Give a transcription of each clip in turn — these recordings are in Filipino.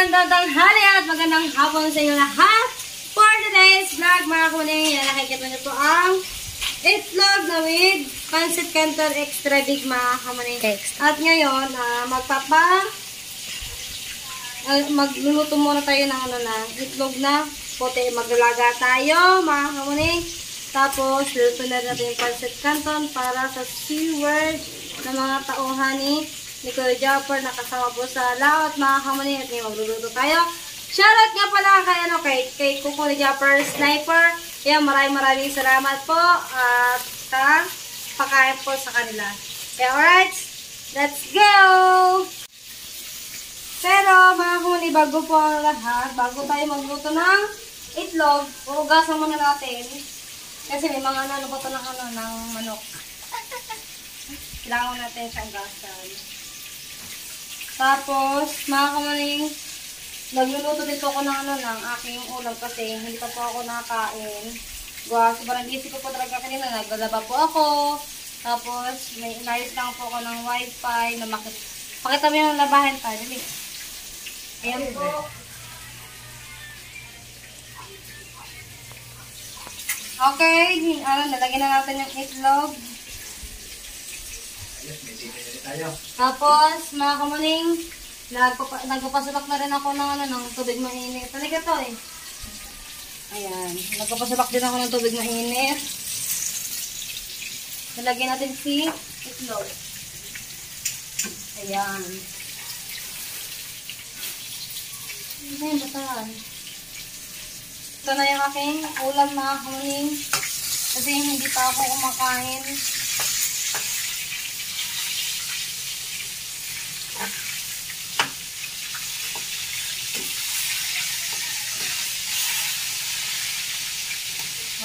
magandang tanghali at magandang hapon sa inyo lahat. For today's vlog, mga kuning, nakikita niyo po ang itlog na with pancit canton extra big, mga kuning. At ngayon, magluluto muna tayo ng itlog na puti. Maglalaga tayo, mga kuning. Tapos, luto na natin yung pancit canton para sa keyword ng mga tauhan ni Kuya Japper na kasama po sa laot, mga kamuning, at ngayon magluluto tayo. Shoutout nga pala kay Kuko ni Japper Sniper. Kaya maraming salamat po at pakain po sa kanila. Kaya alright, let's go! Pero mga kamuning, bago po ang lahat, bago tayo magluto ng itlog, ugasan muna natin. Kasi may mga naluto ng manok. Kailangan natin siyang gasan. Tapos, mga kamaning, nagluluto din po ako ng aking ulam kasi hindi pa po ako nakain. Sobrang busy ko po talaga kanina. Naglalaba po ako. Tapos, may inayos lang po ako ng wifi. Pakita mo yung labahin pa. Dali. Ayan po. Okay. Nalagyan na natin yung itlog. Tapos, mga kamuning, nagpapasulak na rin ako ng tubig mainit. Talaga to eh. Ayan. Nagpapasulak din ako ng tubig mainit. Nalagyan natin si itlog. Ayan. Ayan, batahan. Ito na yung aking ulam, mga kamuning. Kasi hindi pa ako kumakain.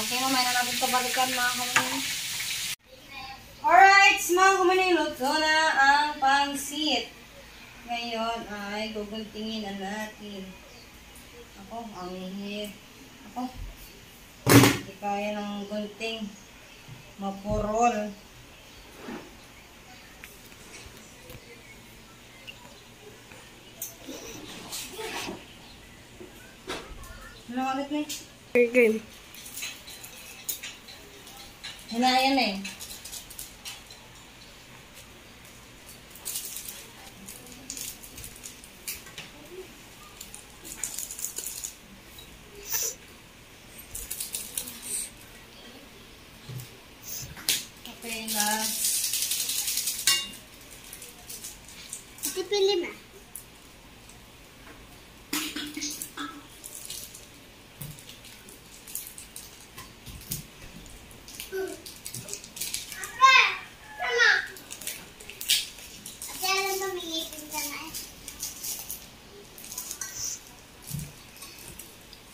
Okay, mamaya na natin kabalikan, mga kamuning. Alright, mga kamuning, luto na ang pansit. Ngayon ay guguntingin na natin. Ako, ang hihit. Ako, hindi kaya ng gunting. Mapurol. Ano ulit na eh? Game. Hinayan eh. Okay na. Pipili na.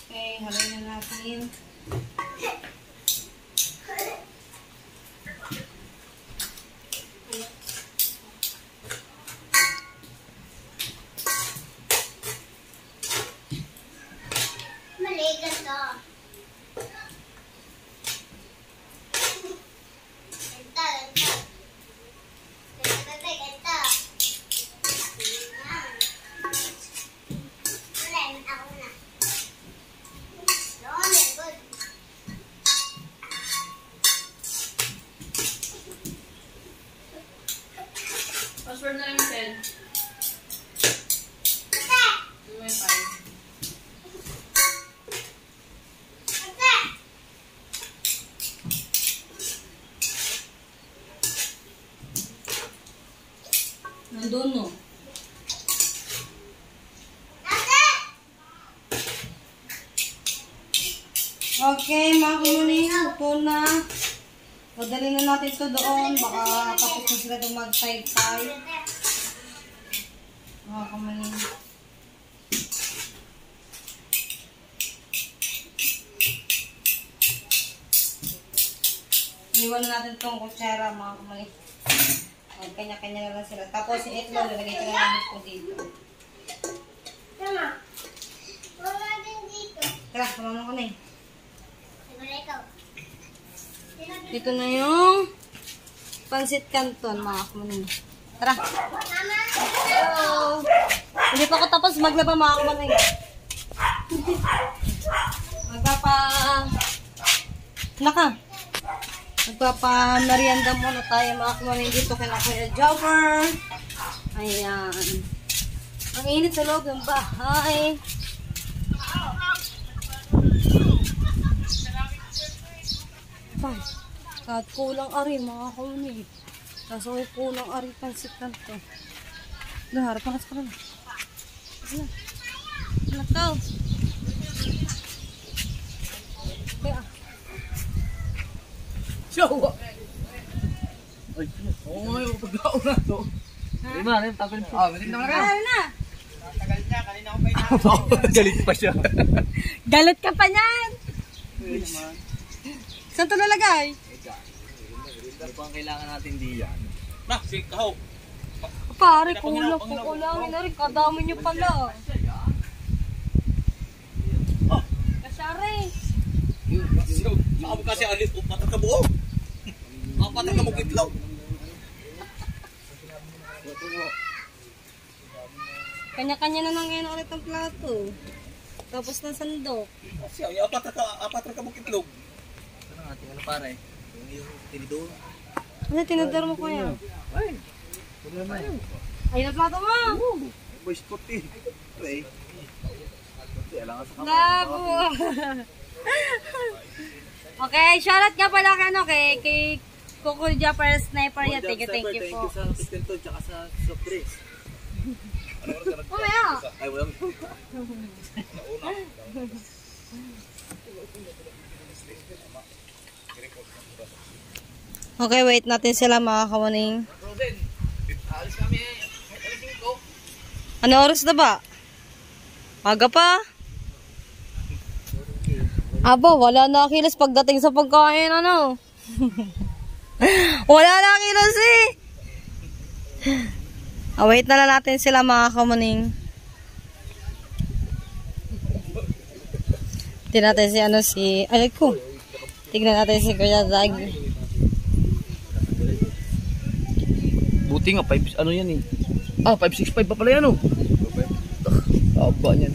Okay, haloy na natin. Maligas to. Password na lang yung 10. Yung 5. Nandun no. Okay, mga kamuning, ito na. Padali na natin ito doon. Baka tapos na sila itong mag-type-type. Mga kamuning. Iwan na natin itong kutsara, mga kamuning. Kanya-kanya na lang sila. Tapos si itlog, nalagay ko na lang ito dito. Tama. Wala din dito. Tara, kumama ko na eh. Wala ikaw. Dito na yung pancit canton, mga kamuning. Tara. Mama. Hello. Hindi pa ako tapos maglaba mga kumanay. Magpapa-merienda muna tayo mga kumanay dito kay Kuya Jobber. Ayan. Ang init sa loob ng bahay. Kahit kulang ari mga kumanay. Kaso kulang ari pansit lang to. Harap na kasi ka na. Nakaw. Kaya. Show! Ay, oo nga yung pagkao na to. Di ba? Tapos maling naman ka. Ano na? Tagal niya, kanina ko pa inaabot. Galit pa siya. Galit ka pa niyan. Saan ito nalagay? Ano pa ang kailangan natin diyan? Na, sikaw. Pare, kulang po ulangin na rin. Kadami niyo pala. Kasyari. Saka mo kasi alit o patak ka buo. Patak ka mo itlog. Kanya-kanya na lang ngayon ulit ang plato. Tapos ng sandok. Kasi apat ka mo itlog. Ano nga, tingnan pare. Yung tinidor. Ano, tinadar mo kuya? Ay, problema yun. Ayun ang plato mo. Boy, spot eh. Ito eh. Alangan sa kamay. Labo. Okay, shoutout nga pala kay Kuya Jobber Sniper yan. Thank you Thank you po. sa Piston tsaka sa surprise. Kumaya. Ay, walang Okay, wait natin sila mga kawaning. Rosen, alis kami. Ano oras na ba? Aga pa? Aba, wala na kilos pagdating sa pagkain, ano? Wala na kilos eh. Wait na lang natin sila mga kamuning. Tignan natin Tignan natin si Kuya Zag. Buti nga, 5, ano yan eh. 565 pa pala yan oh. Aba niyan.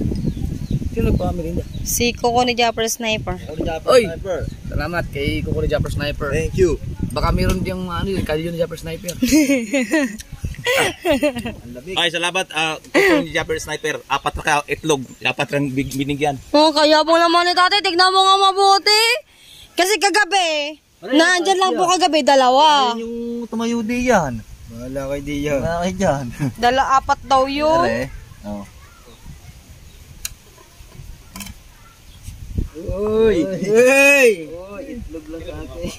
Sino nagpamerinda? Si Kuko ni Jobber Sniper. Oy! Salamat kay Kuko ni Jobber Sniper. Thank you. Baka meron diyang kalyo ni Jobber Sniper. Ay, salamat. Kuko ni Jobber Sniper. 4 ka itlog. 4 lang binigyan. Oh, kaya mo naman ni tatay. Tignan mo nga mabuti. Kasi kagabi, naandyan lang po kagabi, 2. Yung tumayo di yan. Wala kay di yan. Wala kay dyan. 4 daw yun. Oh. Uy! Uy! Uy! Itlog lang sa akin.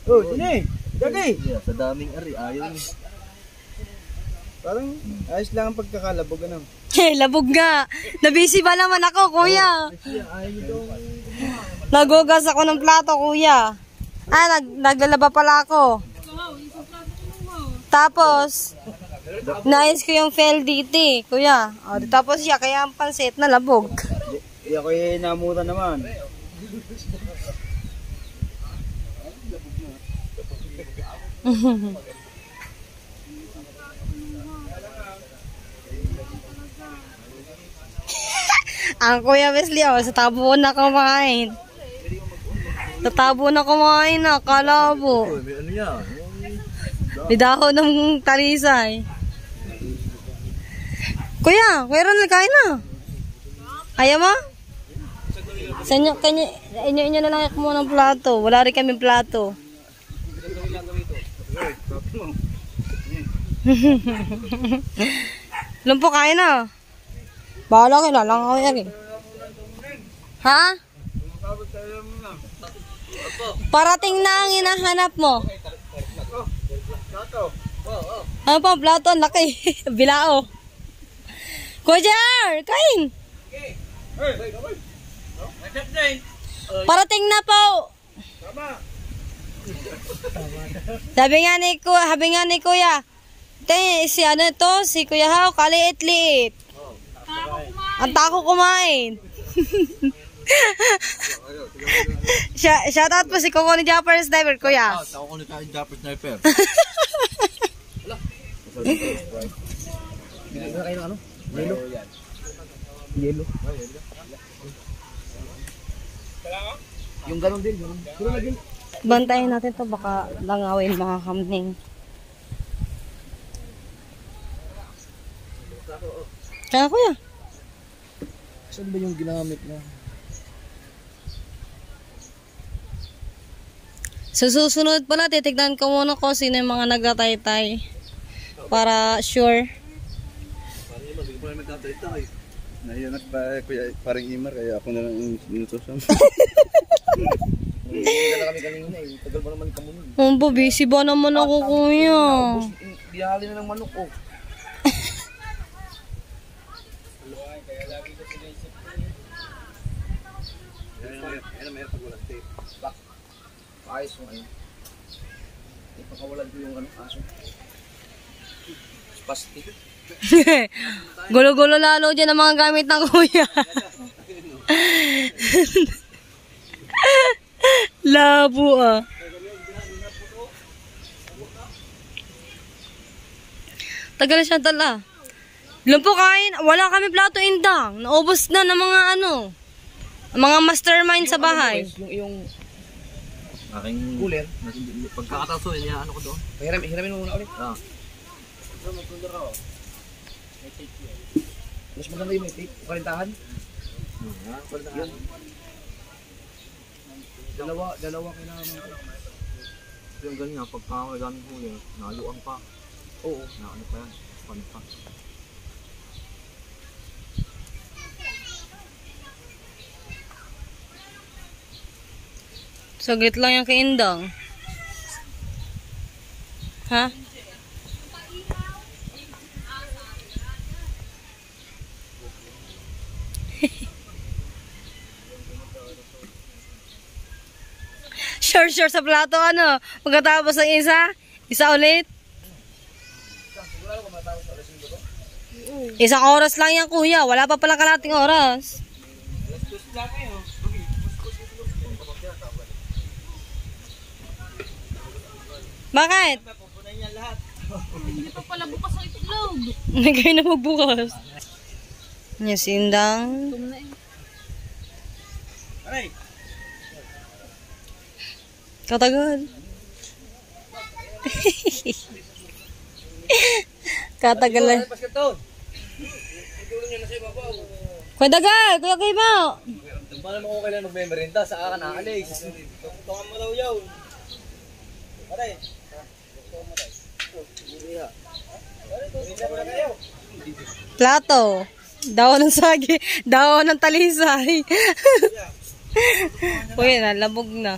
Oh, sini! Gagi! Sa daming ari, ayaw niya. Parang ayos lang ang pagkakalabog, ano? Labog nga. Nabisi ba naman ako, kuya? Ayaw niyo daw. Nagugas ako ng plato, kuya. Naglalaba pala ako. Tapos, nais ko yung FLDT, kuya. Tapos siya, kaya ang pansit na labog. Hindi ako namuta naman. Ang Kuya Wesley, sa tabo na kumain. Sa tabo na kumain na, kalabo. Ano yan? May dahon ng talisay. Kuya Ronald, kain na. Ayaw mo? Sa inyo na lang ako muna ng plato. Wala rin kaming plato. Lumpo, kain na. Bahala kayo, lalang ako yan eh. Ha? Parating na ang hinahanap mo. Ano pa, plato, ang laki. Bilao. Kuya, kain. Parating na po. Sabi nga ni Kuya, si Kuya Hao, kaliit-liit. Ang tako kumain. Shout out po si Coco ni Japper Sniper, kuya. Ako ko na kahit Japper Sniper. Bigyan na kayo ng ano? Yelo. Yelo. Yung ganon din. Puro na din. Bantayin natin to, baka langawin mga kamning. Kaya kuya. Saan ba yung ginamit na? Sa susunod pala, titignan ko muna ko sino yung mga nagtatay-tay. Para sure. Nahiyanat pa kuya, parang Imar, kaya ako na lang inutusan. Hindi na kami kanina eh. Tagal pa naman kamo nun. Umpo, busy ba naman ako kuya? Biyahali na ng manok oh. Yan, mayroon pag walang tape. Ayos mo ayun. Ipakawalan ko yung ano, aso. Spastic. Gulo-gulo lalo dyan ang mga gamit ng kuya. Labo ah. Tagal siya tala. Alam po kain, wala kami plato indang. Naubos na ng mga ano. Mga mastermind sa bahay. Yung Aking cooler. pagkakataso, niya ano ko doon. Hiramin mo muna ulit. Ah. Mas maganda yung may tape. Kalintahan. Yun. Dalawa kailangan mo. Yung ganyan, pagka gamit mo yun, naluan pa. Oo. Na ano pa yan, pan pa. Saglit lang yung kaindang. Ha? Sure sa plato ano. Pagkatapos ng isa ulit. Isang oras lang yan kuya. Wala pa pala kalating oras. Bakit? Hindi pa pala bukas ang itlog. Hindi kayo na magbukas. Yes, indang. Katagal. Katagalan. Kuya Dagal, Kuya Kimo. Paano mo kung kailan magme-merenda? Sa akin aalis. Tungan mo daw yaw. Aray. Plato. Dahon ng sagi. Dahon ng talisay. Uy, nalabog na.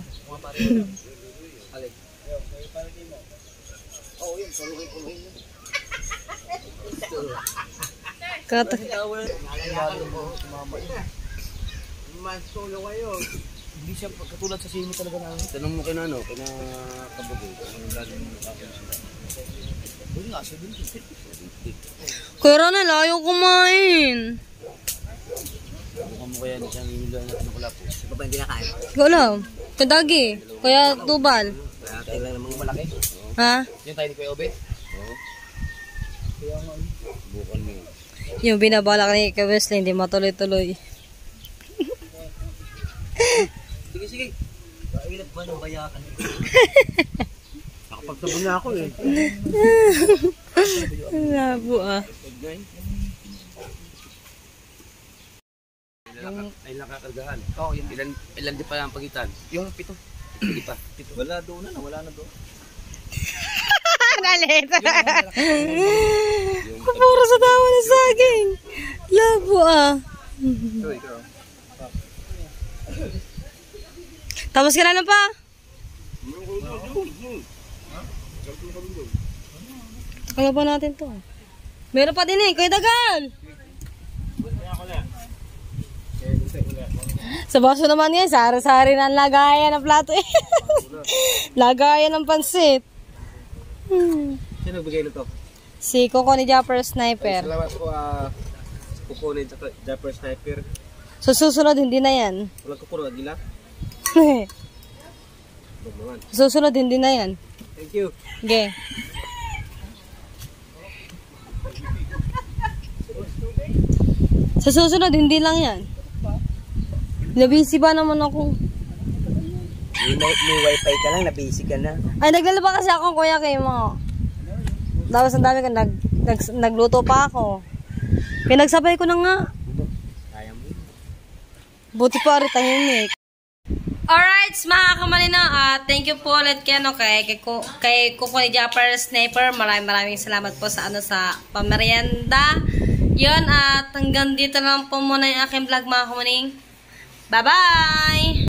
Hindi siya katulad sa sino talaga na. Tanong mo kina ano, kina Kabugoy, anong lalo mo nakakasya. Doon nga, 70. Kuya Ronel, ayaw kumain. Mukha mo kaya na siyang inulan natin ng kulapo. Ito pa hindi nakain. Wala. Kuya Dagi. Kuya Tubal. Kaya kailan namang malaki. Ha? Yung tayo ni Kuya Obe? Oo. Bukan mo yun. Yung binabalak ni Kuya Wesley, hindi matuloy-tuloy. Sige. Kailan ba nang bayakan? Nakapagtabon na ako eh. Labo ah. Ay nakakargahan. Oo, yun. Ilan di pa ang pagitan? Yung 7. Hindi pa. Wala doon na, wala na doon. Nalit. Puro sa tawa ng saging. Labo ah. Tapos ka na pa? Kalaban natin to. Meron pa din eh, Kuya Dagal. Sa baso naman yan, sari-sari na ang lagayan ng plato eh. Lagayan ng pansit. Sino nagbigay nito? Si Coco ni Japper Sniper. Salamat po, kukunin sa Japper Sniper. So, susunod, hindi na yan. Walang kapuro, agila. Susunod, hindi na yan. Thank you. Okay. Sa susunod, hindi lang yan. Nabisi ba naman ako? May wifi ka lang, nabisi ka na. Ay, naglalaba kasi ako, kuya, kayo mo. Tapos ang dami ko, nagluto pa ako. Pinagsabay ko na nga. Kaya mo. Buti pa rin tahimik. Alright, mga kamalina, thank you po ulit kay Kuko ni Japper Sniper. Maraming salamat po sa sa pamerienda. Yun, at hanggang dito lang po muna yung aking vlog, mga kamaning. Bye-bye!